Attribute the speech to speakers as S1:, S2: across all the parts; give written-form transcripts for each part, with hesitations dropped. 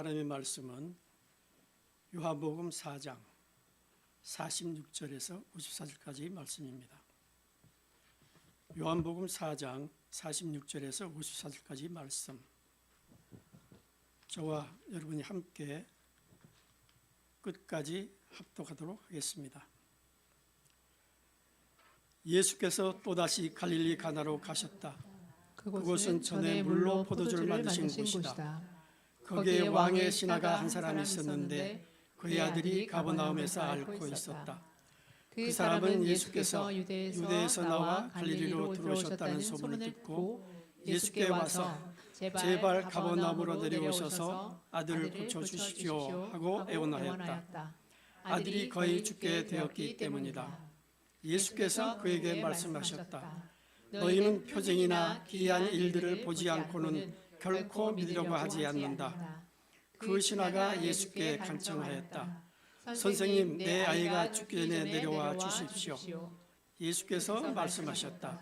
S1: 하나님의 말씀은 요한복음 4장 46절에서 54절까지의 말씀입니다. 요한복음 4장 46절에서 54절까지의 말씀, 저와 여러분이 함께 끝까지 합독하도록 하겠습니다. 예수께서 또다시 갈릴리 가나로 가셨다. 그곳은 전에 물로 포도주를 만드신 곳이다. 거기에 왕의 신하가 한 사람이 있었는데 그의 아들이 가버나움에서 앓고 있었다. 그 사람은 예수께서 유대에서 나와 갈릴리로 들어오셨다는 소문을 듣고 예수께 와서 제발 가버나움으로 내려오셔서 아들을 고쳐주십시오 하고 애원하였다. 아들이 거의 죽게 되었기 때문이다. 예수께서 그에게 말씀하셨다. 너희는 표징이나 기이한 일들을 보지 않고는 결코 믿으려고 하지 않는다. 그 신하가 예수께 간청하였다. 선생님, 내 아이가 죽기 전에 내려와 주십시오. 예수께서 말씀하셨다.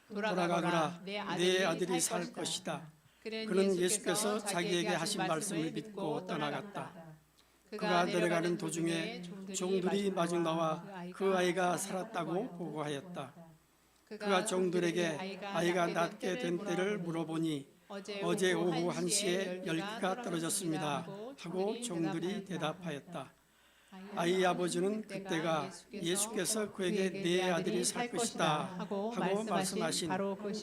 S1: 돌아가거라, 내 아들이 살 것이다. 그는 예수께서 자기에게 하신 말씀을 믿고 떠나갔다. 그가 내려가는 도중에 종들이 마중 나와 그 아이가 살았다고 보고하였다. 그가 종들에게 아이가 낫게 된 때를 물어보니 어제 오후 1시에 열기가 떨어졌습니다 하고 종들이 대답하였다. 아이 아버지는 그때가 예수께서 그에게 내 아들이 살 것이다 하고 말씀하신 바로 그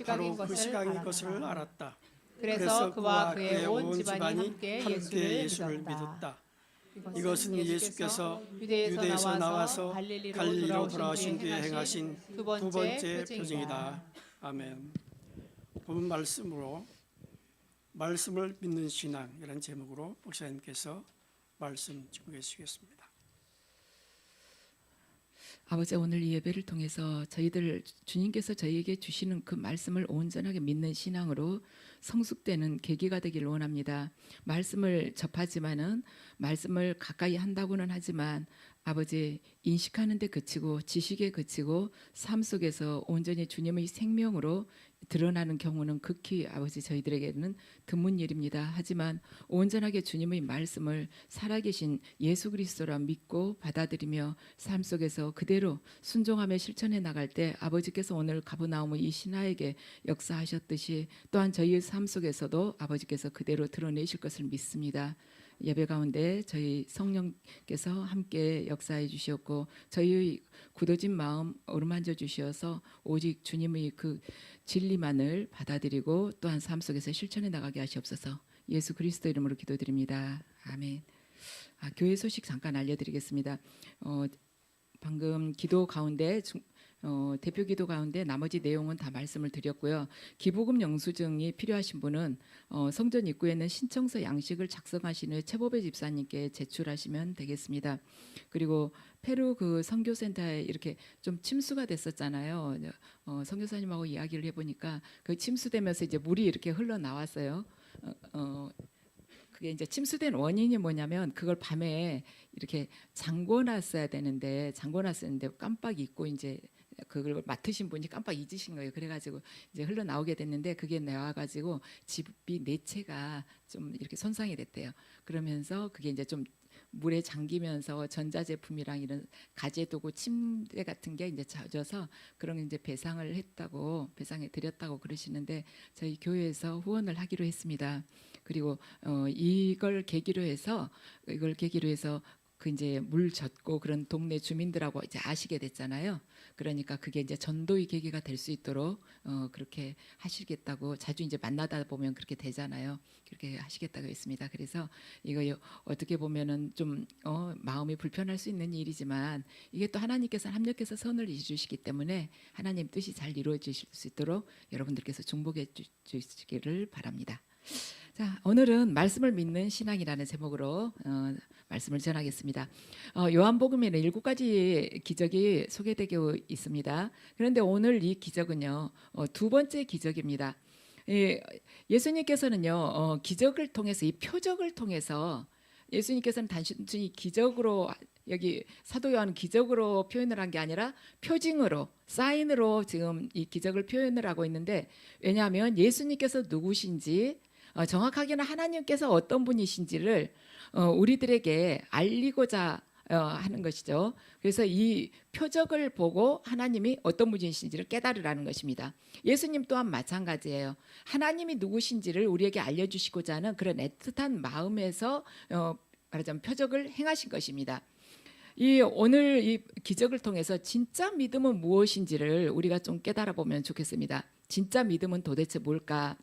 S1: 시간인 것을 알았다. 그래서 그와 그의 온 집안이 함께 예수를 믿었다. 이것은 예수께서 유대에서 나와서 갈릴리로 돌아오신 뒤에 행하신 두 번째 표징이다. 아멘. 본 말씀으로 말씀을 믿는 신앙이라는 제목으로 목사님께서 말씀 듣고 계시겠습니다.
S2: 아버지, 오늘 이 예배를 통해서 저희들 주님께서 저희에게 주시는 그 말씀을 온전하게 믿는 신앙으로 성숙되는 계기가 되기를 원합니다. 말씀을 접하지만은 말씀을 가까이 한다고는 하지만 아버지, 인식하는 데 그치고 지식에 그치고 삶 속에서 온전히 주님의 생명으로 드러나는 경우는 극히 아버지 저희들에게는 드문 일입니다. 하지만 온전하게 주님의 말씀을 살아계신 예수 그리스도라 믿고 받아들이며 삶 속에서 그대로 순종하며 실천해 나갈 때 아버지께서 오늘 가버나움의 이 신하에게 역사하셨듯이 또한 저희의 삶 속에서도 아버지께서 그대로 드러내실 것을 믿습니다. 예배 가운데 저희 성령께서 함께 역사해 주셨고 저희의 굳어진 마음 어루만져 주셔서 오직 주님의 그 진리만을 받아들이고 또한 삶 속에서 실천해 나가게 하시옵소서. 예수 그리스도 이름으로 기도드립니다. 아멘. 교회 소식 잠깐 알려드리겠습니다. 방금 기도 가운데 대표 기도 가운데 나머지 내용은 다 말씀을 드렸고요. 기부금 영수증이 필요하신 분은 성전 입구에는 신청서 양식을 작성하시는 최보배 집사님께 제출하시면 되겠습니다. 그리고 페루 그 선교센터에 이렇게 좀 침수가 됐었잖아요. 선교사님하고 이야기를 해보니까 그 침수되면서 이제 물이 이렇게 흘러 나왔어요. 그게 이제 침수된 원인이 뭐냐면 그걸 밤에 이렇게 잠궈놨어야 되는데 깜빡 잊고 이제 그걸 맡으신 분이 깜빡 잊으신 거예요. 그래가지고 이제 흘러 나오게 됐는데 그게 나와가지고 집이 네 채가 좀 이렇게 손상이 됐대요. 그러면서 그게 이제 좀 물에 잠기면서 전자제품이랑 이런 가재도구 침대 같은 게 이제 젖어서 그런 이제 배상해 드렸다고 그러시는데 저희 교회에서 후원을 하기로 했습니다. 그리고 이걸 계기로 해서 그 이제 물 젖고 그런 동네 주민들하고 이제 아시게 됐잖아요. 그러니까 그게 이제 전도의 계기가 될 수 있도록 그렇게 하시겠다고 자주 이제 만나다 보면 그렇게 되잖아요. 그렇게 하시겠다고 했습니다. 그래서 이거 어떻게 보면은 좀 마음이 불편할 수 있는 일이지만 이게 또 하나님께서 합력해서 선을 이루시기 때문에 하나님 뜻이 잘 이루어지실 수 있도록 여러분들께서 중보해 주시기를 바랍니다. 자, 오늘은 말씀을 믿는 신앙이라는 제목으로 말씀을 전하겠습니다. 요한복음에는 7가지 기적이 소개되고 있습니다. 그런데 오늘 이 기적은요, 두 번째 기적입니다. 예수님께서는요, 기적을 통해서 이 표적을 통해서 예수님께서는 단순히 기적으로 여기 사도 요한은 기적으로 표현을 한 게 아니라 표징으로 사인으로 지금 이 기적을 표현을 하고 있는데 왜냐하면 예수님께서 누구신지 정확하게는 하나님께서 어떤 분이신지를 우리들에게 알리고자 하는 것이죠. 그래서 이 표적을 보고 하나님이 어떤 분이신지를 깨달으라는 것입니다. 예수님 또한 마찬가지예요. 하나님이 누구신지를 우리에게 알려주시고자 하는 그런 애틋한 마음에서 말하자면 표적을 행하신 것입니다. 오늘 이 기적을 통해서 진짜 믿음은 무엇인지를 우리가 좀 깨달아 보면 좋겠습니다. 진짜 믿음은 도대체 뭘까?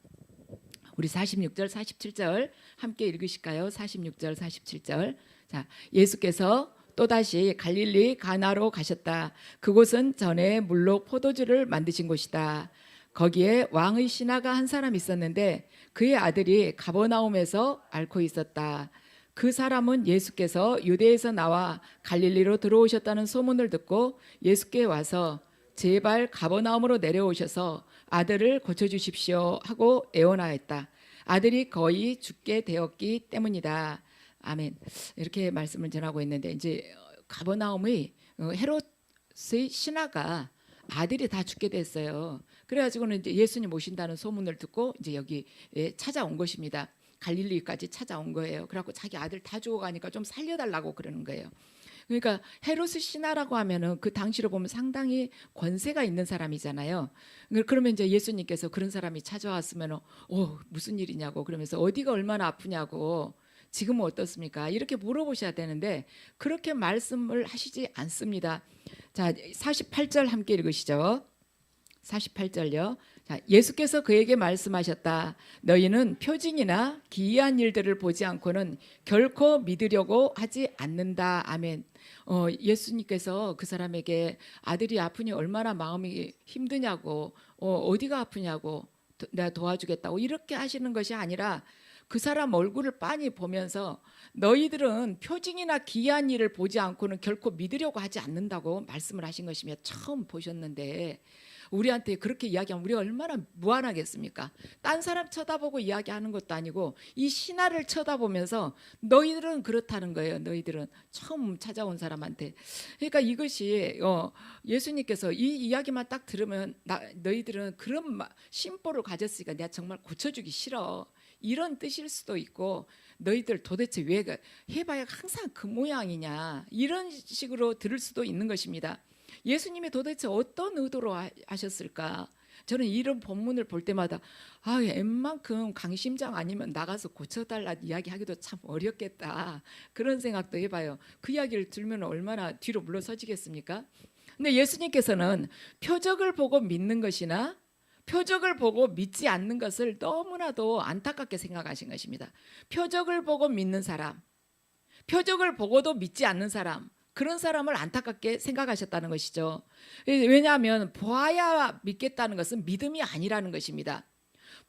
S2: 우리 46절, 47절 함께 읽으실까요? 46절, 47절. 자, 예수께서 또다시 갈릴리 가나로 가셨다. 그곳은 전에 물로 포도주를 만드신 곳이다. 거기에 왕의 신하가 한 사람 있었는데 그의 아들이 가버나움에서 앓고 있었다. 그 사람은 예수께서 유대에서 나와 갈릴리로 들어오셨다는 소문을 듣고 예수께 와서 제발 가버나움으로 내려오셔서 아들을 고쳐주십시오 하고 애원하였다. 아들이 거의 죽게 되었기 때문이다. 아멘. 이렇게 말씀을 전하고 있는데 이제 가버나움의 헤롯의 신하가 아들이 다 죽게 됐어요. 그래가지고는 이제 예수님 오신다는 소문을 듣고 이제 여기 찾아온 것입니다. 갈릴리까지 찾아온 거예요. 그래갖고 자기 아들 다 죽어가니까 좀 살려달라고 그러는 거예요. 그러니까 헤롯의 신하라고 하면은 그 당시로 보면 상당히 권세가 있는 사람이잖아요. 그러면 이제 예수님께서 그런 사람이 찾아왔으면 무슨 일이냐고 그러면서 어디가 얼마나 아프냐고 지금은 어떻습니까? 이렇게 물어보셔야 되는데 그렇게 말씀을 하시지 않습니다. 자, 48절 함께 읽으시죠. 48절요. 자, 예수께서 그에게 말씀하셨다. 너희는 표징이나 기이한 일들을 보지 않고는 결코 믿으려고 하지 않는다. 아멘. 예수님께서 그 사람에게 아들이 아프니 얼마나 마음이 힘드냐고 어디가 아프냐고 내가 도와주겠다고 이렇게 하시는 것이 아니라 그 사람 얼굴을 빤히 보면서 너희들은 표징이나 기이한 일을 보지 않고는 결코 믿으려고 하지 않는다고 말씀을 하신 것이며 처음 보셨는데 우리한테 그렇게 이야기하면 우리가 얼마나 무안하겠습니까? 딴 사람 쳐다보고 이야기하는 것도 아니고 이 신하를 쳐다보면서 너희들은 그렇다는 거예요. 너희들은 처음 찾아온 사람한테. 그러니까 이것이 예수님께서 이 이야기만 딱 들으면 너희들은 그런 심보를 가졌으니까 내가 정말 고쳐주기 싫어. 이런 뜻일 수도 있고 너희들 도대체 왜 해봐야 항상 그 모양이냐 이런 식으로 들을 수도 있는 것입니다. 예수님이 도대체 어떤 의도로 하셨을까? 저는 이런 본문을 볼 때마다 웬만큼 강심장 아니면 나가서 고쳐달라 이야기하기도 참 어렵겠다 그런 생각도 해봐요. 그 이야기를 들으면 얼마나 뒤로 물러서지겠습니까? 근데 예수님께서는 표적을 보고 믿는 것이나 표적을 보고 믿지 않는 것을 너무나도 안타깝게 생각하신 것입니다. 표적을 보고 믿는 사람, 표적을 보고도 믿지 않는 사람, 그런 사람을 안타깝게 생각하셨다는 것이죠. 왜냐하면 보아야 믿겠다는 것은 믿음이 아니라는 것입니다.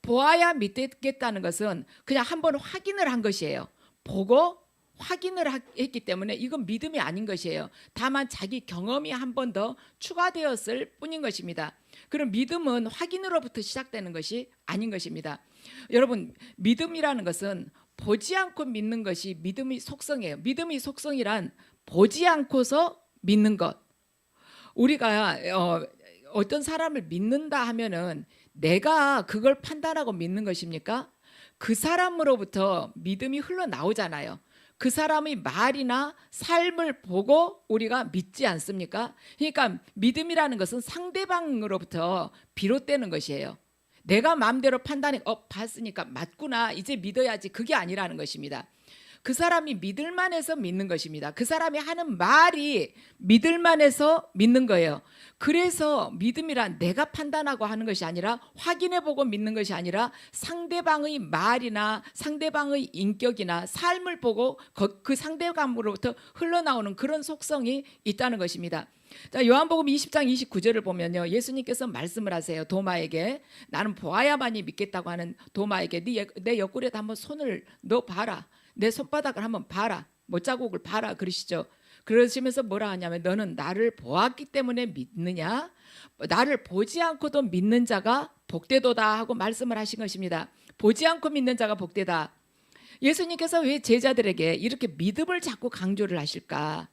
S2: 보아야 믿겠다는 것은 그냥 한번 확인을 한 것이에요. 보고 확인을 했기 때문에 이건 믿음이 아닌 것이에요. 다만 자기 경험이 한 번 더 추가되었을 뿐인 것입니다. 그럼 믿음은 확인으로부터 시작되는 것이 아닌 것입니다. 여러분, 믿음이라는 것은 보지 않고 믿는 것이 믿음의 속성이에요. 믿음의 속성이란 보지 않고서 믿는 것. 우리가 어떤 사람을 믿는다 하면은 내가 그걸 판단하고 믿는 것입니까? 그 사람으로부터 믿음이 흘러나오잖아요. 그 사람의 말이나 삶을 보고 우리가 믿지 않습니까? 그러니까 믿음이라는 것은 상대방으로부터 비롯되는 것이에요. 내가 마음대로 판단해 봤으니까 맞구나 이제 믿어야지 그게 아니라는 것입니다. 그 사람이 믿을만해서 믿는 것입니다. 그 사람이 하는 말이 믿을만해서 믿는 거예요. 그래서 믿음이란 내가 판단하고 하는 것이 아니라 확인해보고 믿는 것이 아니라 상대방의 말이나 상대방의 인격이나 삶을 보고 그 상대방으로부터 흘러나오는 그런 속성이 있다는 것입니다. 자, 요한복음 20장 29절을 보면요, 예수님께서 말씀을 하세요. 도마에게, 나는 보아야만이 믿겠다고 하는 도마에게 내 옆구리에다 한번 손을 넣어봐라. 내 손바닥을 한번 봐라. 못자국을 봐라 그러시죠. 그러시면서 뭐라 하냐면 너는 나를 보았기 때문에 믿느냐? 나를 보지 않고도 믿는 자가 복되도다 하고 말씀을 하신 것입니다. 보지 않고 믿는 자가 복되다. 예수님께서 왜 제자들에게 이렇게 믿음을 자꾸 강조를 하실까?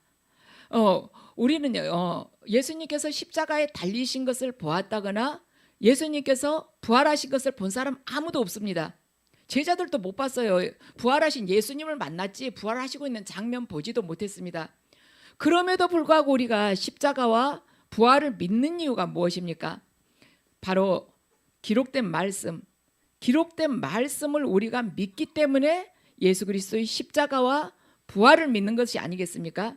S2: 우리는요, 예수님께서 십자가에 달리신 것을 보았다거나 예수님께서 부활하신 것을 본 사람 아무도 없습니다. 제자들도 못 봤어요. 부활하신 예수님을 만났지 부활하시고 있는 장면 보지도 못했습니다. 그럼에도 불구하고 우리가 십자가와 부활을 믿는 이유가 무엇입니까? 바로 기록된 말씀을 우리가 믿기 때문에 예수 그리스도의 십자가와 부활을 믿는 것이 아니겠습니까?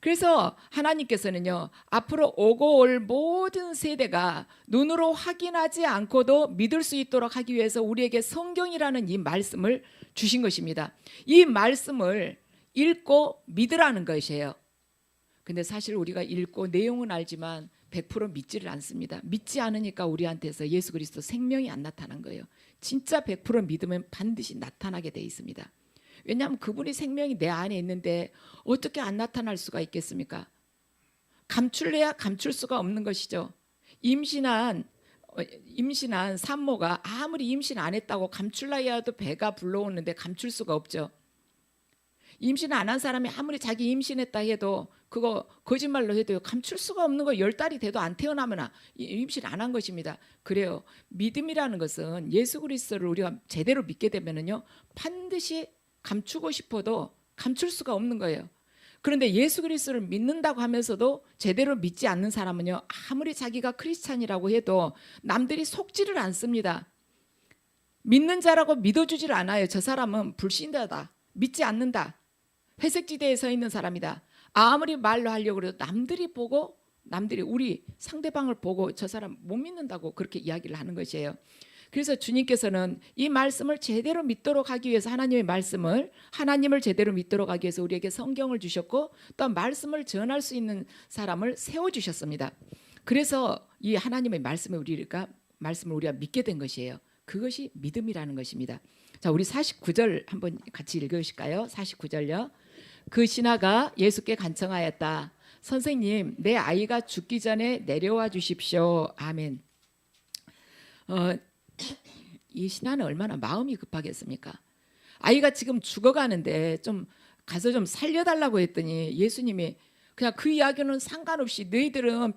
S2: 그래서 하나님께서는요, 앞으로 오고 올 모든 세대가 눈으로 확인하지 않고도 믿을 수 있도록 하기 위해서 우리에게 성경이라는 이 말씀을 주신 것입니다. 이 말씀을 읽고 믿으라는 것이에요. 근데 사실 우리가 읽고 내용은 알지만 100% 믿지를 않습니다. 믿지 않으니까 우리한테서 예수 그리스도 생명이 안 나타난 거예요. 진짜 100% 믿으면 반드시 나타나게 돼 있습니다. 왜냐하면 그분이 생명이 내 안에 있는데 어떻게 안 나타날 수가 있겠습니까? 감출래야 감출 수가 없는 것이죠. 임신한 산모가 아무리 임신 안 했다고 감출라야 해도 배가 불러오는데 감출 수가 없죠. 임신 안 한 사람이 아무리 자기 임신했다 해도 그거 거짓말로 해도 감출 수가 없는 거. 10달이 돼도 안 태어나면 임신 안 한 것입니다. 그래요. 믿음이라는 것은 예수 그리스도를 우리가 제대로 믿게 되면은요, 반드시 감추고 싶어도 감출 수가 없는 거예요. 그런데 예수 그리스도를 믿는다고 하면서도 제대로 믿지 않는 사람은요, 아무리 자기가 크리스찬이라고 해도 남들이 속지를 않습니다. 믿는 자라고 믿어주질 않아요. 저 사람은 불신자다, 믿지 않는다, 회색지대에 서 있는 사람이다. 아무리 말로 하려고 해도 남들이 우리 상대방을 보고 저 사람 못 믿는다고 그렇게 이야기를 하는 것이에요. 그래서 주님께서는 이 말씀을 제대로 믿도록 하기 위해서 하나님을 제대로 믿도록 하기 위해서 우리에게 성경을 주셨고, 또 말씀을 전할 수 있는 사람을 세워주셨습니다. 그래서 이 하나님의 말씀을 우리가 믿게 된 것이에요. 그것이 믿음이라는 것입니다. 자, 우리 49절 한번 같이 읽으실까요? 49절요. 그 신하가 예수께 간청하였다. 선생님, 내 아이가 죽기 전에 내려와 주십시오. 아멘. 이 신하는 얼마나 마음이 급하겠습니까? 아이가 지금 죽어가는데 좀 가서 좀 살려달라고 했더니 예수님이 그냥 그 이야기는 상관없이 너희들은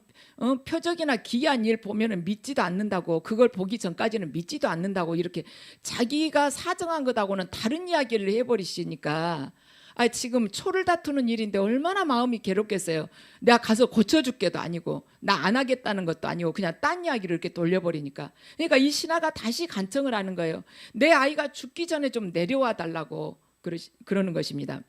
S2: 표적이나 기이한 일 보면은 믿지도 않는다고, 그걸 보기 전까지는 믿지도 않는다고, 이렇게 자기가 사정한 것하고는 다른 이야기를 해버리시니까 지금 초를 다투는 일인데 얼마나 마음이 괴롭겠어요. 내가 가서 고쳐줄게도 아니고 나 안 하겠다는 것도 아니고 그냥 딴 이야기를 이렇게 돌려버리니까, 그러니까 이 신하가 다시 간청을 하는 거예요. 내 아이가 죽기 전에 좀 내려와 달라고 그러는 것입니다.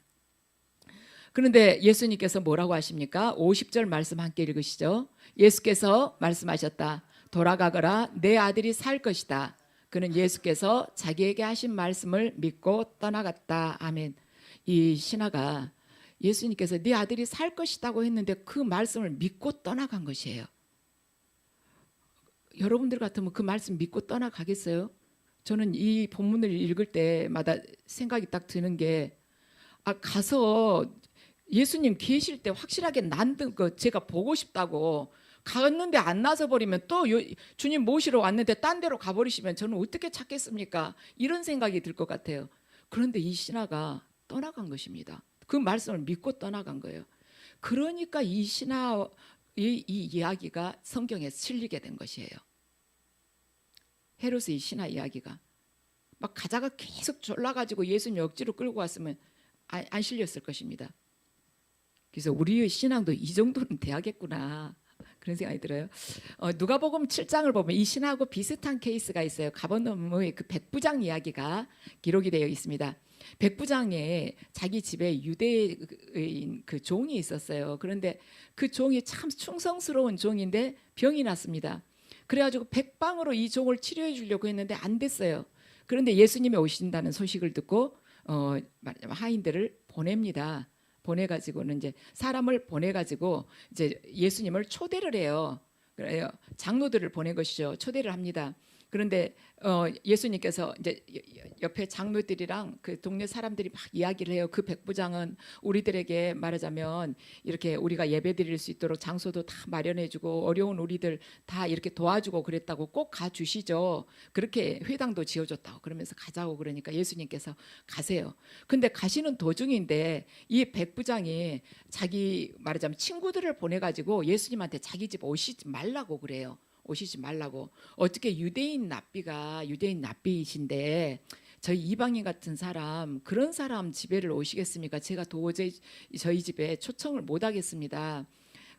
S2: 그런데 예수님께서 뭐라고 하십니까? 50절 말씀 함께 읽으시죠. 예수께서 말씀하셨다. 돌아가거라, 내 아들이 살 것이다. 그는 예수께서 자기에게 하신 말씀을 믿고 떠나갔다. 아멘. 이 신하가 예수님께서 네 아들이 살 것이라고 했는데 그 말씀을 믿고 떠나간 것이에요. 여러분들 같으면 그 말씀 믿고 떠나가겠어요? 저는 이 본문을 읽을 때마다 생각이 딱 드는 게, 가서 예수님 계실 때 확실하게 난든 거 제가 보고 싶다고 갔는데 안 나서 버리면, 또 주님 모시러 왔는데 딴 데로 가버리시면 저는 어떻게 찾겠습니까? 이런 생각이 들 것 같아요. 그런데 이 신하가 떠나간 것입니다. 그 말씀을 믿고 떠나간 거예요. 그러니까 이 신하의 이 이야기가 성경에 실리게 된 것이에요. 헤롯의 이 신하 이야기가 막 가다가 계속 졸라가지고 예수님 억지로 끌고 왔으면 안 실렸을 것입니다. 그래서 우리의 신앙도 이 정도는 돼야겠구나, 그런 생각이 들어요. 누가복음 7장을 보면 이 신하고 비슷한 케이스가 있어요. 가버나움의 그 백부장 이야기가 기록이 되어 있습니다. 백부장에 자기 집에 유대인 그 종이 있었어요. 그런데 그 종이 참 충성스러운 종인데 병이 났습니다. 그래가지고 백방으로 이 종을 치료해 주려고 했는데 안 됐어요. 그런데 예수님이 오신다는 소식을 듣고 하인들을 보냅니다. 보내가지고는 이제 사람을 보내가지고 이제 예수님을 초대를 해요. 그래요. 장로들을 보낸 것이죠. 초대를 합니다. 그런데 예수님께서 이제 옆에 장로들이랑 그 동네 사람들이 막 이야기를 해요. 그 백부장은 우리들에게 말하자면 이렇게 우리가 예배드릴 수 있도록 장소도 다 마련해주고 어려운 우리들 다 이렇게 도와주고 그랬다고, 꼭 가주시죠. 그렇게 회당도 지어줬다고 그러면서 가자고 그러니까 예수님께서 가세요. 근데 가시는 도중인데 이 백부장이 자기 말하자면 친구들을 보내가지고 예수님한테 자기 집 오시지 말라고 그래요. 오시지 말라고. 어떻게 유대인 납비이신데 저희 이방인 같은 사람, 그런 사람 집에를 오시겠습니까? 제가 도저히 저희 집에 초청을 못 하겠습니다.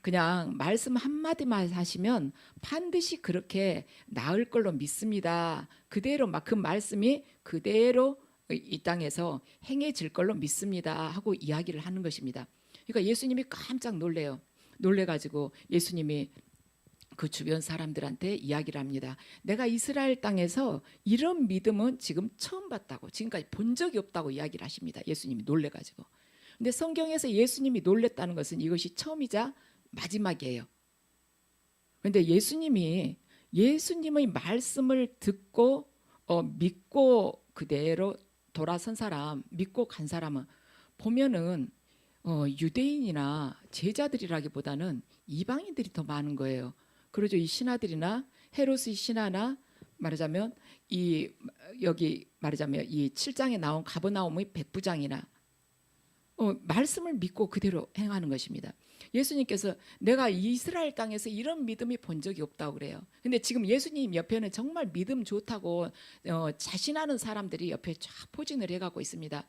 S2: 그냥 말씀 한마디만 하시면 반드시 그렇게 나을 걸로 믿습니다. 그대로 막 그 말씀이 그대로 이 땅에서 행해질 걸로 믿습니다 하고 이야기를 하는 것입니다. 그러니까 예수님이 깜짝 놀래요. 놀래가지고 예수님이 그 주변 사람들한테 이야기를 합니다. 내가 이스라엘 땅에서 이런 믿음은 지금 처음 봤다고, 지금까지 본 적이 없다고 이야기를 하십니다. 예수님이 놀래가지고. 근데 성경에서 예수님이 놀랬다는 것은 이것이 처음이자 마지막이에요. 그런데 예수님의 말씀을 듣고 믿고 그대로 돌아선 사람, 믿고 간 사람은 보면은 유대인이나 제자들이라기보다는 이방인들이 더 많은 거예요. 그러죠. 이 신하들이나 헤롯의 신하나 말하자면 여기 말하자면 이 7장에 나온 가버나움의 백부장이나 말씀을 믿고 그대로 행하는 것입니다. 예수님께서 내가 이스라엘 땅에서 이런 믿음이 본 적이 없다고 그래요. 근데 지금 예수님 옆에는 정말 믿음 좋다고 자신하는 사람들이 옆에 쫙 포진을 해가고 있습니다.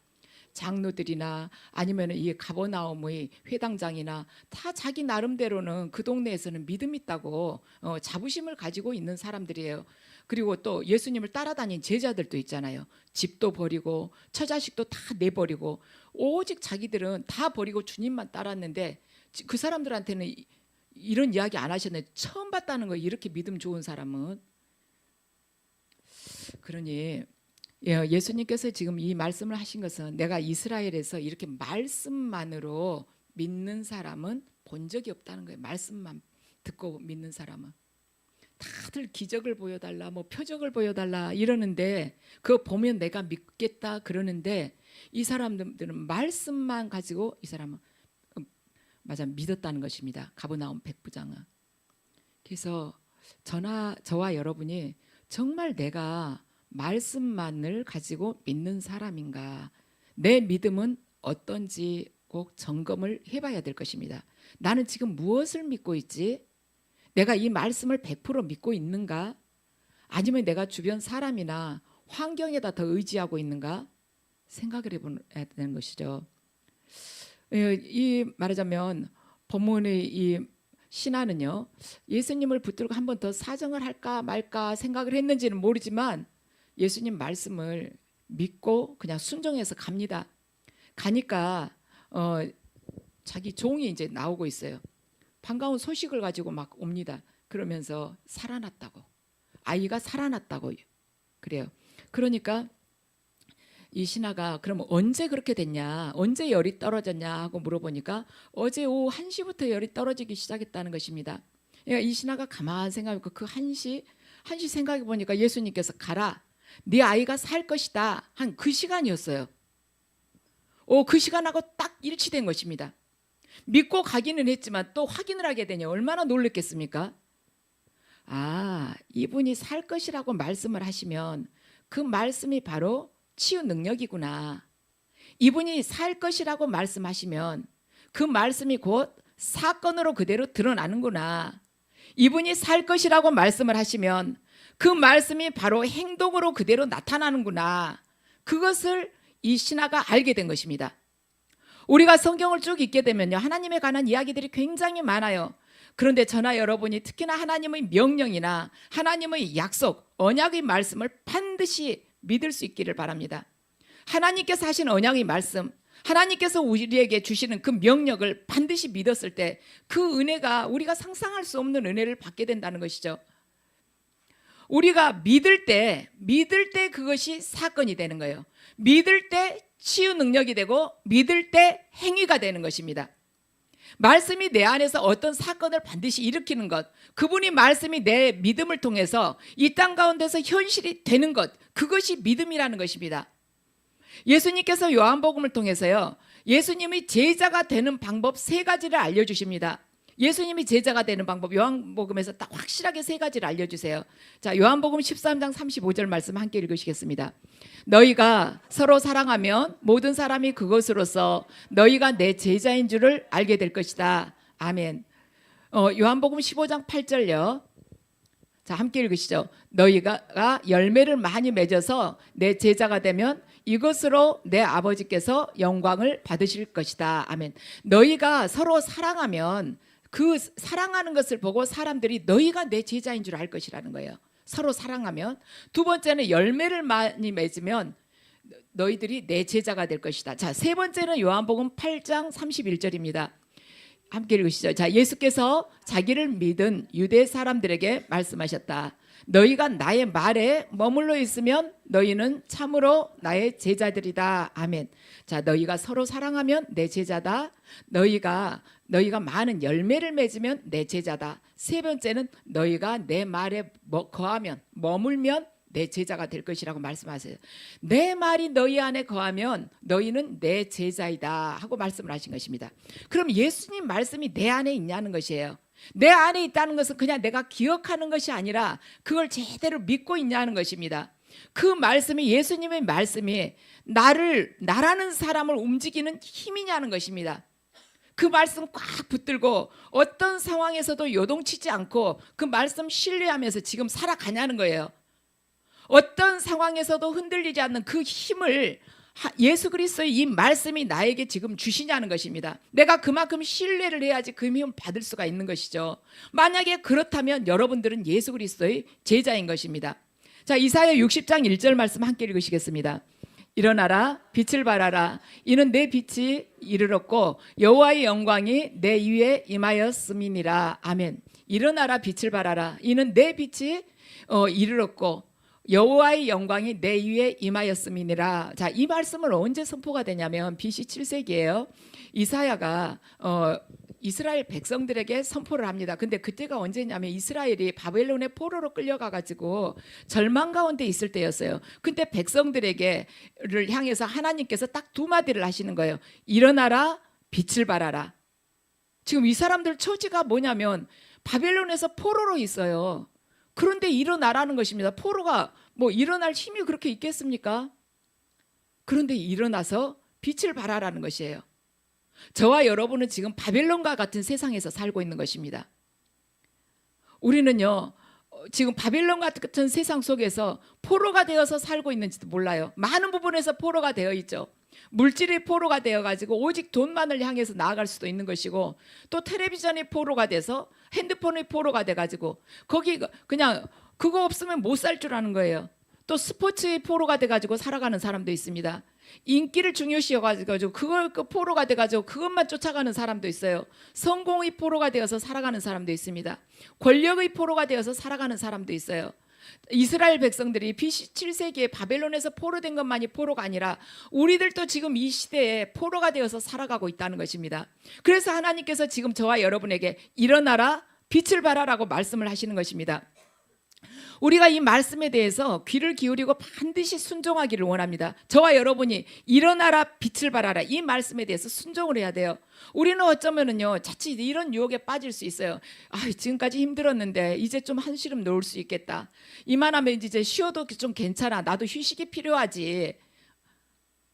S2: 장로들이나 아니면 이 가버나움의 회당장이나 다 자기 나름대로는 그 동네에서는 믿음 있다고 자부심을 가지고 있는 사람들이에요. 그리고 또 예수님을 따라다닌 제자들도 있잖아요. 집도 버리고 처자식도 다 내버리고 오직 자기들은 다 버리고 주님만 따랐는데 그 사람들한테는 이런 이야기 안 하셨는데 처음 봤다는 거예요. 이렇게 믿음 좋은 사람은. 그러니 예수님께서 지금 이 말씀을 하신 것은 내가 이스라엘에서 이렇게 말씀만으로 믿는 사람은 본 적이 없다는 거예요. 말씀만 듣고 믿는 사람은. 다들 기적을 보여달라, 뭐 표적을 보여달라 이러는데 그거 보면 내가 믿겠다 그러는데 이 사람들은 말씀만 가지고 이 사람은 맞아 믿었다는 것입니다. 가버나움 백부장은. 그래서 저와 여러분이 정말 내가 말씀만을 가지고 믿는 사람인가, 내 믿음은 어떤지 꼭 점검을 해봐야 될 것입니다. 나는 지금 무엇을 믿고 있지? 내가 이 말씀을 100% 믿고 있는가? 아니면 내가 주변 사람이나 환경에다 더 의지하고 있는가? 생각을 해봐야 되는 것이죠. 이 말하자면 본문의 이 신하는요, 예수님을 붙들고 한 번 더 사정을 할까 말까 생각을 했는지는 모르지만 예수님 말씀을 믿고 그냥 순종해서 갑니다. 가니까 자기 종이 이제 나오고 있어요. 반가운 소식을 가지고 막 옵니다. 그러면서 살아났다고, 아이가 살아났다고 그래요. 그러니까 이 신하가 그럼 언제 그렇게 됐냐, 언제 열이 떨어졌냐 하고 물어보니까 어제 오후 1시부터 열이 떨어지기 시작했다는 것입니다. 그러니까 이 신하가 가만히 생각해보니까 그 1시 생각해 보니까 예수님께서 가라, 네 아이가 살 것이다 한 그 시간이었어요. 그 시간하고 딱 일치된 것입니다. 믿고 가기는 했지만 또 확인을 하게 되니 얼마나 놀랐겠습니까? 이분이 살 것이라고 말씀을 하시면 그 말씀이 바로 치유 능력이구나. 이분이 살 것이라고 말씀하시면 그 말씀이 곧 사건으로 그대로 드러나는구나. 이분이 살 것이라고 말씀을 하시면 그 말씀이 바로 행동으로 그대로 나타나는구나. 그것을 이 신하가 알게 된 것입니다. 우리가 성경을 쭉 읽게 되면요, 하나님에 관한 이야기들이 굉장히 많아요. 그런데 저나 여러분이 특히나 하나님의 명령이나 하나님의 약속, 언약의 말씀을 반드시 믿을 수 있기를 바랍니다. 하나님께서 하신 언약의 말씀, 하나님께서 우리에게 주시는 그 명령을 반드시 믿었을 때 그 은혜가 우리가 상상할 수 없는 은혜를 받게 된다는 것이죠. 우리가 믿을 때 그것이 사건이 되는 거예요. 믿을 때 치유 능력이 되고 믿을 때 행위가 되는 것입니다. 말씀이 내 안에서 어떤 사건을 반드시 일으키는 것, 그분이 말씀이 내 믿음을 통해서 이 땅 가운데서 현실이 되는 것, 그것이 믿음이라는 것입니다. 예수님께서 요한복음을 통해서요, 예수님이 제자가 되는 방법 3가지를 알려주십니다. 예수님이 제자가 되는 방법, 요한복음에서 딱 확실하게 3가지를 알려주세요. 자, 요한복음 13장 35절 말씀 함께 읽으시겠습니다. 너희가 서로 사랑하면 모든 사람이 그것으로서 너희가 내 제자인 줄을 알게 될 것이다. 아멘. 요한복음 15장 8절요. 자, 함께 읽으시죠. 너희가 열매를 많이 맺어서 내 제자가 되면 이것으로 내 아버지께서 영광을 받으실 것이다. 아멘. 너희가 서로 사랑하면 그 사랑하는 것을 보고 사람들이 너희가 내 제자인 줄 알 것이라는 거예요. 서로 사랑하면. 두 번째는 열매를 많이 맺으면 너희들이 내 제자가 될 것이다. 자, 세 번째는 요한복음 8장 31절입니다. 함께 읽으시죠. 자, 예수께서 자기를 믿은 유대 사람들에게 말씀하셨다. 너희가 나의 말에 머물러 있으면 너희는 참으로 나의 제자들이다. 아멘. 자, 너희가 서로 사랑하면 내 제자다. 너희가 많은 열매를 맺으면 내 제자다. 세 번째는 너희가 내 말에 거하면 머물면 내 제자가 될 것이라고 말씀하세요. 내 말이 너희 안에 거하면 너희는 내 제자이다 하고 말씀을 하신 것입니다. 그럼 예수님 말씀이 내 안에 있냐는 것이에요. 내 안에 있다는 것은 그냥 내가 기억하는 것이 아니라 그걸 제대로 믿고 있냐는 것입니다. 그 말씀이, 예수님의 말씀이 나라는 사람을 움직이는 힘이냐는 것입니다. 그 말씀 꽉 붙들고 어떤 상황에서도 요동치지 않고 그 말씀 신뢰하면서 지금 살아가냐는 거예요. 어떤 상황에서도 흔들리지 않는 그 힘을 예수 그리스도의 이 말씀이 나에게 지금 주시냐는 것입니다. 내가 그만큼 신뢰를 해야지 그 힘을 받을 수가 있는 것이죠. 만약에 그렇다면 여러분들은 예수 그리스도의 제자인 것입니다. 자, 이사야 60장 1절 말씀 함께 읽으시겠습니다. 일어나라, 빛을 발하라. 이는 내 빛이 이르렀고 여호와의 영광이 내 위에 임하였음이니라. 아멘. 일어나라, 빛을 발하라. 이는 내 빛이 이르렀고 여호와의 영광이 내 위에 임하였음이니라. 자, 이 말씀을 언제 선포가 되냐면 BC 7세기예요. 이사야가 이스라엘 백성들에게 선포를 합니다. 근데 그때가 언제냐면 이스라엘이 바벨론의 포로로 끌려가가지고 절망 가운데 있을 때였어요. 근데 백성들에게를 향해서 하나님께서 딱 두 마디를 하시는 거예요. 일어나라, 빛을 발하라. 지금 이 사람들 처지가 뭐냐면 바벨론에서 포로로 있어요. 그런데 일어나라는 것입니다. 포로가 뭐 일어날 힘이 그렇게 있겠습니까? 그런데 일어나서 빛을 발하라는 것이에요. 저와 여러분은 지금 바벨론과 같은 세상에서 살고 있는 것입니다. 우리는요, 지금 바벨론 같은 세상 속에서 포로가 되어서 살고 있는지도 몰라요. 많은 부분에서 포로가 되어 있죠. 물질이 포로가 되어가지고 오직 돈만을 향해서 나아갈 수도 있는 것이고, 또 텔레비전이 포로가 돼서 핸드폰이 포로가 돼가지고 거기 그냥 그거 없으면 못 살 줄 아는 거예요. 또 스포츠의 포로가 돼가지고 살아가는 사람도 있습니다. 인기를 중요시해가지고 그걸 포로가 돼가지고 그것만 쫓아가는 사람도 있어요. 성공의 포로가 되어서 살아가는 사람도 있습니다. 권력의 포로가 되어서 살아가는 사람도 있어요. 이스라엘 백성들이 BC 7세기에 바벨론에서 포로된 것만이 포로가 아니라 우리들도 지금 이 시대에 포로가 되어서 살아가고 있다는 것입니다. 그래서 하나님께서 지금 저와 여러분에게 일어나라, 빛을 발하라고 말씀을 하시는 것입니다. 우리가 이 말씀에 대해서 귀를 기울이고 반드시 순종하기를 원합니다. 저와 여러분이 일어나라, 빛을 발하라, 이 말씀에 대해서 순종을 해야 돼요. 우리는 어쩌면은요, 자칫 이런 유혹에 빠질 수 있어요. 지금까지 힘들었는데 이제 좀 한시름 놓을 수 있겠다. 이만하면 이제 쉬어도 좀 괜찮아. 나도 휴식이 필요하지.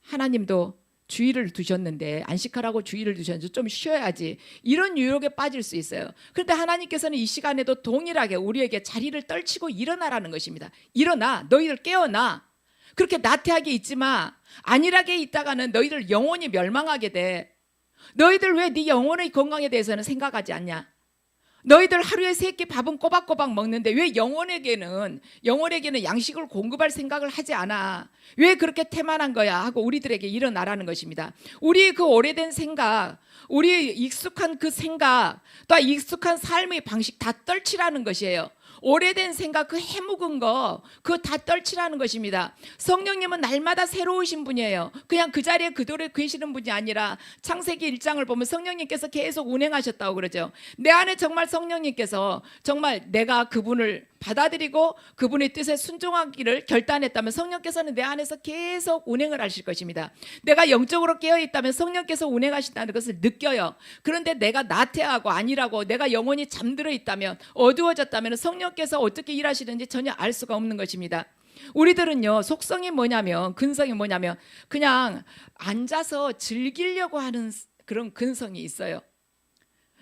S2: 하나님도 주의를 두셨는데, 안식하라고 주의를 두셨는데 좀 쉬어야지. 이런 유혹에 빠질 수 있어요. 그런데 하나님께서는 이 시간에도 동일하게 우리에게 자리를 떨치고 일어나라는 것입니다. 일어나, 너희들 깨어나. 그렇게 나태하게 있지 마. 안일하게 있다가는 너희들 영원히 멸망하게 돼. 너희들 왜 네 영혼의 건강에 대해서는 생각하지 않냐? 너희들 하루에 3끼 밥은 꼬박꼬박 먹는데 왜 영혼에게는 양식을 공급할 생각을 하지 않아? 왜 그렇게 태만한 거야? 하고 우리들에게 일어나라는 것입니다. 우리 그 오래된 생각, 우리 익숙한 그 생각, 또 익숙한 삶의 방식 다 떨치라는 것이에요. 오래된 생각, 그 해묵은 거, 그거 다 떨치라는 것입니다. 성령님은 날마다 새로우신 분이에요. 그냥 그 자리에 그대로 계시는 분이 아니라 창세기 1장을 보면 성령님께서 계속 운행하셨다고 그러죠. 내 안에 정말 성령님께서 정말 내가 그분을 받아들이고 그분의 뜻에 순종하기를 결단했다면 성령께서는 내 안에서 계속 운행을 하실 것입니다. 내가 영적으로 깨어있다면 성령께서 운행하신다는 것을 느껴요. 그런데 내가 나태하고 아니라고, 내가 영혼이 잠들어 있다면, 어두워졌다면 성령께서 어떻게 일하시는지 전혀 알 수가 없는 것입니다. 우리들은요, 속성이 뭐냐면, 근성이 뭐냐면 그냥 앉아서 즐기려고 하는 그런 근성이 있어요.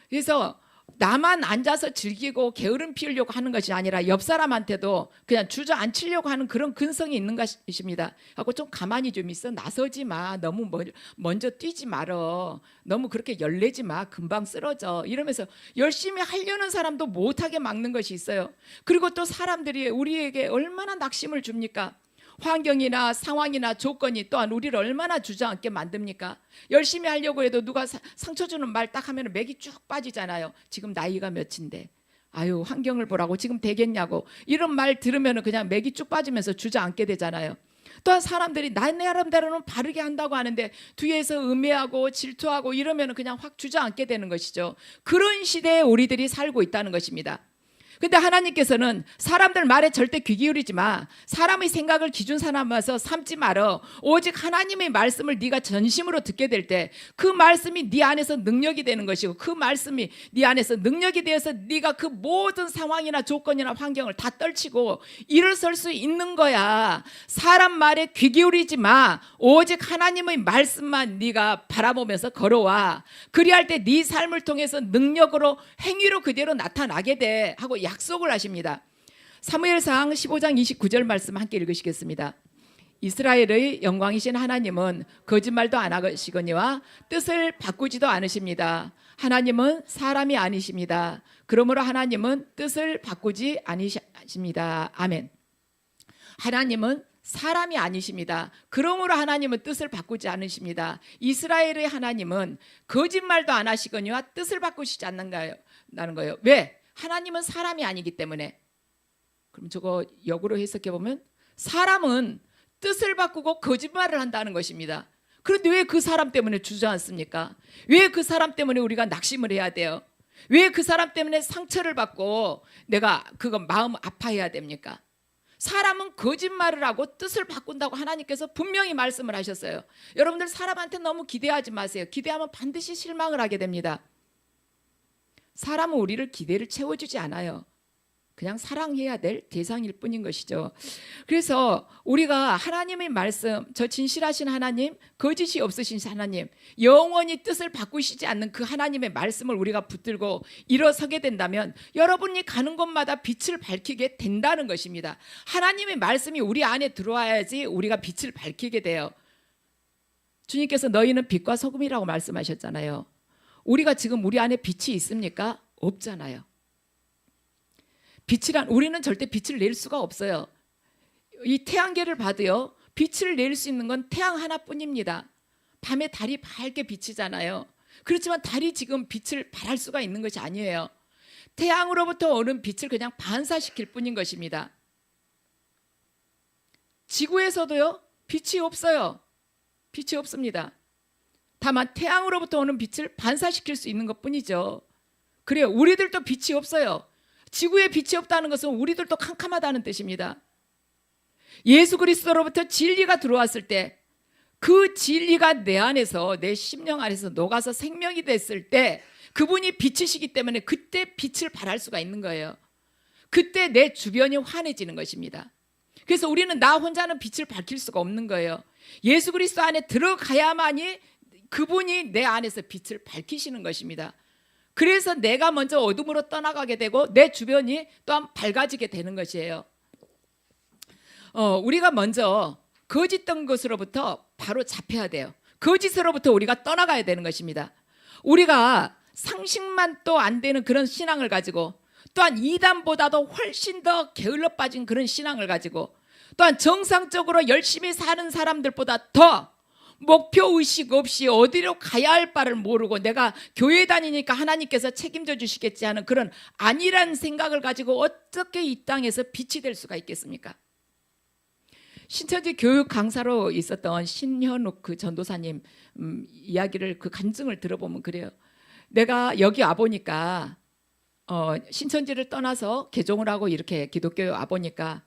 S2: 그래서 나만 앉아서 즐기고 게으름 피우려고 하는 것이 아니라 옆 사람한테도 그냥 주저앉히려고 하는 그런 근성이 있는 것입니다. 하고 좀 가만히 좀 있어. 나서지 마. 너무 먼저 뛰지 말어. 너무 그렇게 열내지 마. 금방 쓰러져. 이러면서 열심히 하려는 사람도 못하게 막는 것이 있어요. 그리고 또 사람들이 우리에게 얼마나 낙심을 줍니까? 환경이나 상황이나 조건이 또한 우리를 얼마나 주저앉게 만듭니까? 열심히 하려고 해도 누가 상처 주는 말 딱 하면 맥이 쭉 빠지잖아요. 지금 나이가 몇인데 아유 환경을 보라고 지금 되겠냐고 이런 말 들으면 그냥 맥이 쭉 빠지면서 주저앉게 되잖아요. 또한 사람들이 나름대로는 바르게 한다고 하는데 뒤에서 음해하고 질투하고 이러면 그냥 확 주저앉게 되는 것이죠. 그런 시대에 우리들이 살고 있다는 것입니다. 근데 하나님께서는 사람들 말에 절대 귀 기울이지 마. 사람의 생각을 기준 삼아서 삼지 말어. 오직 하나님의 말씀을 네가 전심으로 듣게 될 때 그 말씀이 네 안에서 능력이 되는 것이고 그 말씀이 네 안에서 능력이 되어서 네가 그 모든 상황이나 조건이나 환경을 다 떨치고 일어설 수 있는 거야. 사람 말에 귀 기울이지 마. 오직 하나님의 말씀만 네가 바라보면서 걸어와. 그리할 때 네 삶을 통해서 능력으로 행위로 그대로 나타나게 돼 하고 약속을 하십니다. 사무엘상 15장 29절 말씀 함께 읽으시겠습니다. 이스라엘의 영광이신 하나님은 거짓말도 안 하시거니와 뜻을 바꾸지도 않으십니다. 하나님은 사람이 아니십니다. 그러므로 하나님은 뜻을 바꾸지 않으십니다. 아멘. 하나님은 사람이 아니십니다. 그러므로 하나님은 뜻을 바꾸지 않으십니다. 이스라엘의 하나님은 거짓말도 안 하시거니와 뜻을 바꾸시지 않는다는 거예요. 왜? 하나님은 사람이 아니기 때문에. 그럼 저거 역으로 해석해 보면 사람은 뜻을 바꾸고 거짓말을 한다는 것입니다. 그런데 왜 그 사람 때문에 주저앉습니까? 왜 그 사람 때문에 우리가 낙심을 해야 돼요? 왜 그 사람 때문에 상처를 받고 내가 그거 마음 아파해야 됩니까? 사람은 거짓말을 하고 뜻을 바꾼다고 하나님께서 분명히 말씀을 하셨어요. 여러분들 사람한테 너무 기대하지 마세요. 기대하면 반드시 실망을 하게 됩니다. 사람은 우리를 기대를 채워주지 않아요. 그냥 사랑해야 될 대상일 뿐인 것이죠. 그래서 우리가 하나님의 말씀, 저 진실하신 하나님, 거짓이 없으신 하나님, 영원히 뜻을 바꾸시지 않는 그 하나님의 말씀을 우리가 붙들고 일어서게 된다면 여러분이 가는 곳마다 빛을 밝히게 된다는 것입니다. 하나님의 말씀이 우리 안에 들어와야지 우리가 빛을 밝히게 돼요. 주님께서 너희는 빛과 소금이라고 말씀하셨잖아요. 우리가 지금 우리 안에 빛이 있습니까? 없잖아요. 우리는 절대 빛을 낼 수가 없어요. 이 태양계를 봐도요, 빛을 낼 수 있는 건 태양 하나뿐입니다. 밤에 달이 밝게 비치잖아요. 그렇지만 달이 지금 빛을 발할 수가 있는 것이 아니에요. 태양으로부터 오는 빛을 그냥 반사시킬 뿐인 것입니다. 지구에서도요, 빛이 없어요. 빛이 없습니다. 다만 태양으로부터 오는 빛을 반사시킬 수 있는 것뿐이죠. 그래요. 우리들도 빛이 없어요. 지구에 빛이 없다는 것은 우리들도 캄캄하다는 뜻입니다. 예수 그리스도로부터 진리가 들어왔을 때 그 진리가 내 안에서, 내 심령 안에서 녹아서 생명이 됐을 때 그분이 빛이시기 때문에 그때 빛을 발할 수가 있는 거예요. 그때 내 주변이 환해지는 것입니다. 그래서 우리는 나 혼자는 빛을 밝힐 수가 없는 거예요. 예수 그리스도 안에 들어가야만이 그분이 내 안에서 빛을 밝히시는 것입니다. 그래서 내가 먼저 어둠으로 떠나가게 되고 내 주변이 또한 밝아지게 되는 것이에요. 우리가 먼저 거짓된 것으로부터 바로 잡혀야 돼요. 거짓으로부터 우리가 떠나가야 되는 것입니다. 우리가 상식만 또 안 되는 그런 신앙을 가지고 또한 이단보다도 훨씬 더 게을러 빠진 그런 신앙을 가지고 또한 정상적으로 열심히 사는 사람들보다 더 목표의식 없이 어디로 가야 할 바를 모르고 내가 교회 다니니까 하나님께서 책임져 주시겠지 하는 그런 아니란 생각을 가지고 어떻게 이 땅에서 빛이 될 수가 있겠습니까? 신천지 교육 강사로 있었던 신현욱 그 전도사님 이야기를 그 간증을 들어보면 그래요. 내가 여기 와보니까 신천지를 떠나서 개종을 하고 이렇게 기독교에 와보니까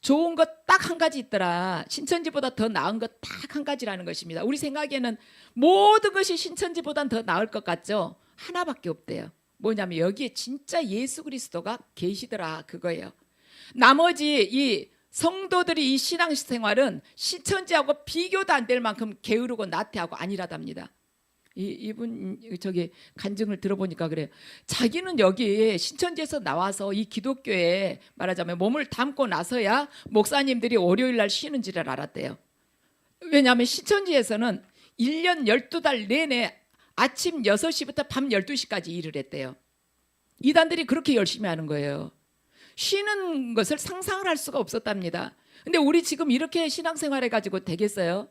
S2: 좋은 것 딱 한 가지 있더라. 신천지보다 더 나은 것 딱 한 가지라는 것입니다. 우리 생각에는 모든 것이 신천지보단 더 나을 것 같죠? 하나밖에 없대요. 뭐냐면 여기에 진짜 예수 그리스도가 계시더라 그거예요. 나머지 이 성도들이 이 신앙생활은 신천지하고 비교도 안 될 만큼 게으르고 나태하고 아니라답니다. 이분 저기 간증을 들어보니까 그래요. 자기는 여기 신천지에서 나와서 이 기독교에 말하자면 몸을 담고 나서야 목사님들이 월요일 날 쉬는 줄을 알았대요. 왜냐하면 신천지에서는 1년 12달 내내 아침 6시부터 밤 12시까지 일을 했대요. 이단들이 그렇게 열심히 하는 거예요. 쉬는 것을 상상을 할 수가 없었답니다. 근데 우리 지금 이렇게 신앙생활 해가지고 되겠어요?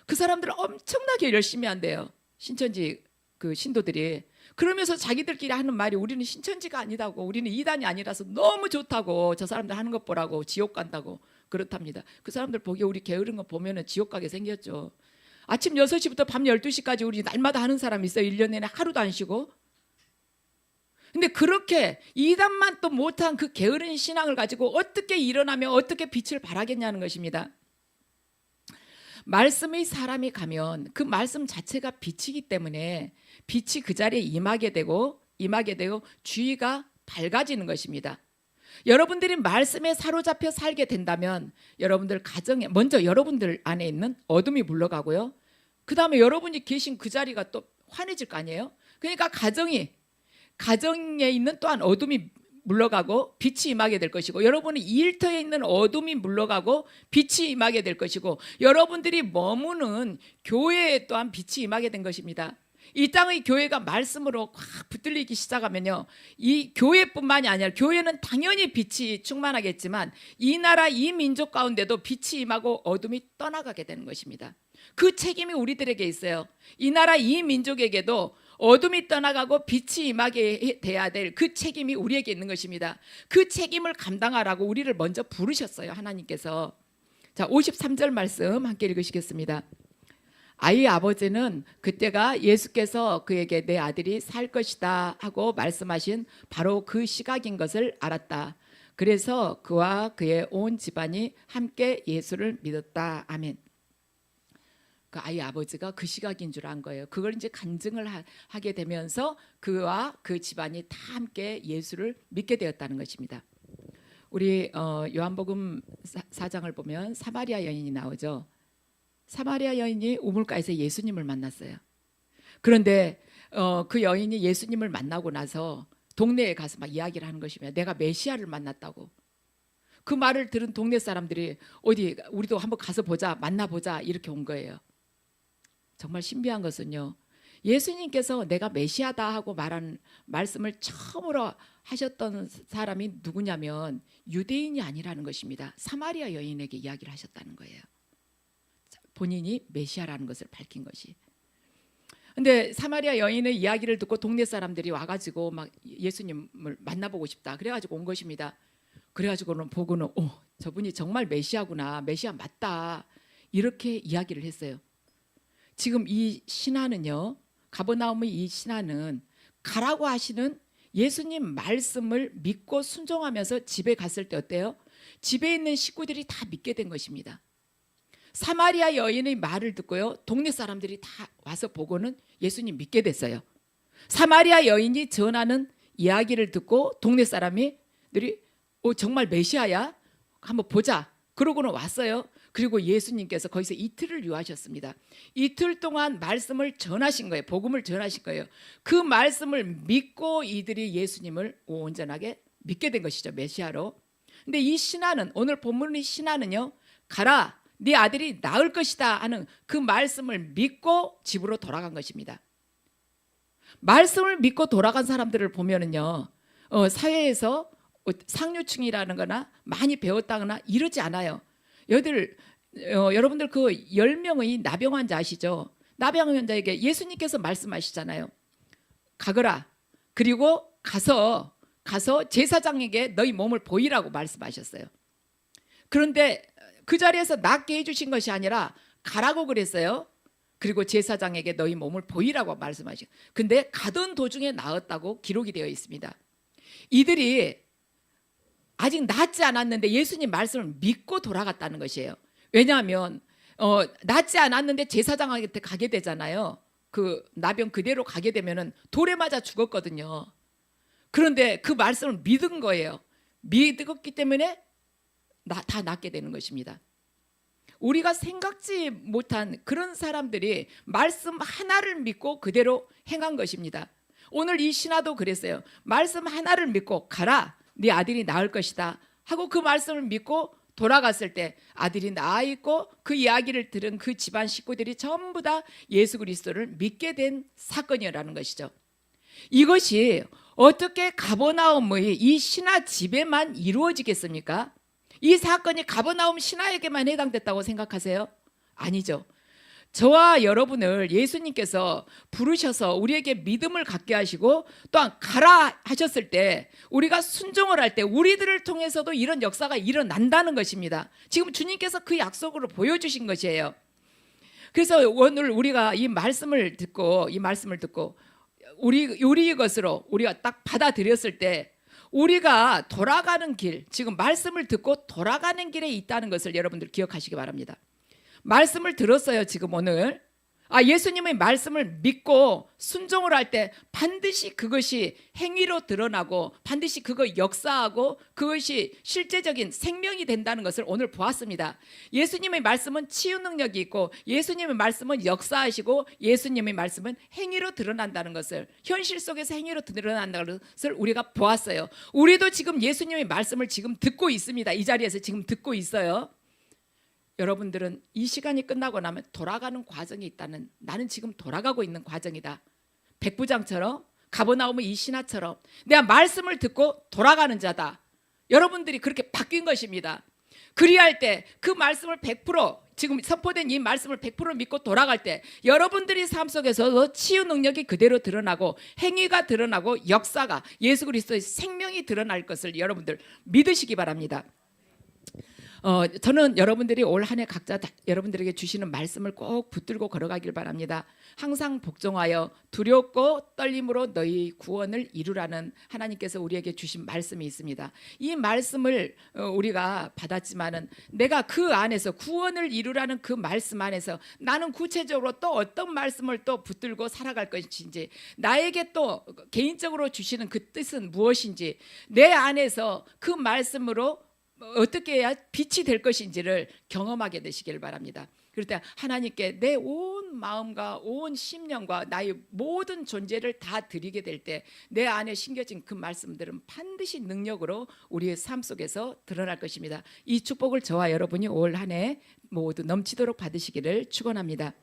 S2: 그 사람들은 엄청나게 열심히 한대요. 신천지 그 신도들이. 그러면서 자기들끼리 하는 말이 우리는 신천지가 아니다고, 우리는 이단이 아니라서 너무 좋다고, 저 사람들 하는 것 보라고, 지옥 간다고 그렇답니다. 그 사람들 보기에 우리 게으른 거 보면은 지옥 가게 생겼죠. 아침 6시부터 밤 12시까지 우리 날마다 하는 사람 있어요. 1년 내내 하루도 안 쉬고. 근데 그렇게 이단만 또 못한 그 게으른 신앙을 가지고 어떻게 일어나며 어떻게 빛을 발하겠냐는 것입니다. 말씀의 사람이 가면 그 말씀 자체가 빛이기 때문에 빛이 그 자리에 임하게 되고 주위가 밝아지는 것입니다. 여러분들이 말씀에 사로잡혀 살게 된다면 여러분들 가정에 먼저 여러분들 안에 있는 어둠이 물러가고요. 그 다음에 여러분이 계신 그 자리가 또 환해질 거 아니에요. 그러니까 가정에 있는 또한 어둠이 물러가고 빛이 임하게 될 것이고, 여러분의 일터에 있는 어둠이 물러가고 빛이 임하게 될 것이고, 여러분들이 머무는 교회에 또한 빛이 임하게 된 것입니다. 이 땅의 교회가 말씀으로 확 붙들리기 시작하면요, 이 교회뿐만이 아니라 교회는 당연히 빛이 충만하겠지만 이 나라 이 민족 가운데도 빛이 임하고 어둠이 떠나가게 되는 것입니다. 그 책임이 우리들에게 있어요. 이 나라 이 민족에게도 어둠이 떠나가고 빛이 임하게 돼야 될 그 책임이 우리에게 있는 것입니다. 그 책임을 감당하라고 우리를 먼저 부르셨어요, 하나님께서. 자, 53절 말씀 함께 읽으시겠습니다. 아이 아버지는 그때가 예수께서 그에게 내 아들이 살 것이다 하고 말씀하신 바로 그 시각인 것을 알았다. 그래서 그와 그의 온 집안이 함께 예수를 믿었다. 아멘. 그 아이 아버지가 그 시각인 줄 안 거예요. 그걸 이제 간증을 하게 되면서 그와 그 집안이 다 함께 예수를 믿게 되었다는 것입니다. 우리 요한복음 4장을 보면 사마리아 여인이 나오죠. 사마리아 여인이 우물가에서 예수님을 만났어요. 그런데 그 여인이 예수님을 만나고 나서 동네에 가서 막 이야기를 하는 것이며 내가 메시아를 만났다고. 그 말을 들은 동네 사람들이 어디 우리도 한번 가서 보자, 만나보자 이렇게 온 거예요. 정말 신비한 것은요, 예수님께서 내가 메시아다 하고 말한 말씀을 처음으로 하셨던 사람이 누구냐면 유대인이 아니라는 것입니다. 사마리아 여인에게 이야기를 하셨다는 거예요. 본인이 메시아라는 것을 밝힌 것이. 근데 사마리아 여인의 이야기를 듣고 동네 사람들이 와가지고 막 예수님을 만나보고 싶다 그래가지고 온 것입니다. 그래가지고는 보고는 저분이 정말 메시아구나, 메시아 맞다 이렇게 이야기를 했어요. 지금 이 신하는요, 가버나움의 이 신하는 가라고 하시는 예수님 말씀을 믿고 순종하면서 집에 갔을 때 어때요? 집에 있는 식구들이 다 믿게 된 것입니다. 사마리아 여인의 말을 듣고요, 동네 사람들이 다 와서 보고는 예수님 믿게 됐어요. 사마리아 여인이 전하는 이야기를 듣고 동네 사람들이 정말 메시아야? 한번 보자. 그러고는 왔어요. 그리고 예수님께서 거기서 이틀을 유하셨습니다. 이틀 동안 말씀을 전하신 거예요. 복음을 전하신 거예요. 그 말씀을 믿고 이들이 예수님을 온전하게 믿게 된 것이죠, 메시아로. 근데 이 신하는, 오늘 본문의 신하는요, 가라, 네 아들이 나을 것이다 하는 그 말씀을 믿고 집으로 돌아간 것입니다. 말씀을 믿고 돌아간 사람들을 보면은요, 사회에서 상류층이라는 거나 많이 배웠다거나 이러지 않아요. 여러분들 그 10명의 나병 환자 아시죠? 나병 환자에게 예수님께서 말씀하시잖아요. 가거라. 그리고 가서 제사장에게 너희 몸을 보이라고 말씀하셨어요. 그런데 그 자리에서 낫게 해주신 것이 아니라 가라고 그랬어요. 그리고 제사장에게 너희 몸을 보이라고 말씀하셨어요. 근데 가던 도중에 나았다고 기록이 되어 있습니다. 이들이 아직 낫지 않았는데 예수님 말씀을 믿고 돌아갔다는 것이에요. 왜냐하면 낫지 않았는데 제사장한테 가게 되잖아요. 그 나병 그대로 가게 되면은 돌에 맞아 죽었거든요. 그런데 그 말씀을 믿은 거예요. 믿었기 때문에 다 낫게 되는 것입니다. 우리가 생각지 못한 그런 사람들이 말씀 하나를 믿고 그대로 행한 것입니다. 오늘 이 신하도 그랬어요. 말씀 하나를 믿고 가라, 네 아들이 나을 것이다 하고 그 말씀을 믿고 돌아갔을 때 아들이 나아 있고 그 이야기를 들은 그 집안 식구들이 전부 다 예수 그리스도를 믿게 된 사건이라는 것이죠. 이것이 어떻게 가버나움의 이 신하 집에만 이루어지겠습니까? 이 사건이 가버나움 신하에게만 해당됐다고 생각하세요? 아니죠. 저와 여러분을 예수님께서 부르셔서 우리에게 믿음을 갖게 하시고 또한 가라 하셨을 때 우리가 순종을 할 때 우리들을 통해서도 이런 역사가 일어난다는 것입니다. 지금 주님께서 그 약속으로 보여주신 것이에요. 그래서 오늘 우리가 이 말씀을 듣고 우리 것으로 우리가 딱 받아들였을 때 우리가 돌아가는 길, 지금 말씀을 듣고 돌아가는 길에 있다는 것을 여러분들 기억하시기 바랍니다. 말씀을 들었어요. 지금 오늘 예수님의 말씀을 믿고 순종을 할 때 반드시 그것이 행위로 드러나고 반드시 그거 역사하고 그것이 실제적인 생명이 된다는 것을 오늘 보았습니다. 예수님의 말씀은 치유 능력이 있고 예수님의 말씀은 역사하시고 예수님의 말씀은 행위로 드러난다는 것을, 현실 속에서 행위로 드러난다는 것을 우리가 보았어요. 우리도 지금 예수님의 말씀을 지금 듣고 있습니다. 이 자리에서 지금 듣고 있어요. 여러분들은 이 시간이 끝나고 나면 돌아가는 과정이 있다는, 나는 지금 돌아가고 있는 과정이다. 백부장처럼 가버나움의 이 신하처럼 내가 말씀을 듣고 돌아가는 자다. 여러분들이 그렇게 바뀐 것입니다. 그리할 때 그 말씀을 100% 지금 선포된 이 말씀을 100% 믿고 돌아갈 때 여러분들이 삶 속에서 치유 능력이 그대로 드러나고 행위가 드러나고 역사가 예수 그리스도의 생명이 드러날 것을 여러분들 믿으시기 바랍니다. 저는 여러분들이 올 한 해 각자 여러분들에게 주시는 말씀을 꼭 붙들고 걸어가길 바랍니다. 항상 복종하여 두렵고 떨림으로 너희 구원을 이루라는 하나님께서 우리에게 주신 말씀이 있습니다. 이 말씀을 우리가 받았지만은 내가 그 안에서 구원을 이루라는 그 말씀 안에서 나는 구체적으로 또 어떤 말씀을 또 붙들고 살아갈 것인지, 나에게 또 개인적으로 주시는 그 뜻은 무엇인지, 내 안에서 그 말씀으로 어떻게 해야 빛이 될 것인지를 경험하게 되시길 바랍니다. 그럴 때 하나님께 내 온 마음과 온 심령과 나의 모든 존재를 다 드리게 될 때 내 안에 심겨진 그 말씀들은 반드시 능력으로 우리의 삶 속에서 드러날 것입니다. 이 축복을 저와 여러분이 올 한 해 모두 넘치도록 받으시기를 축원합니다.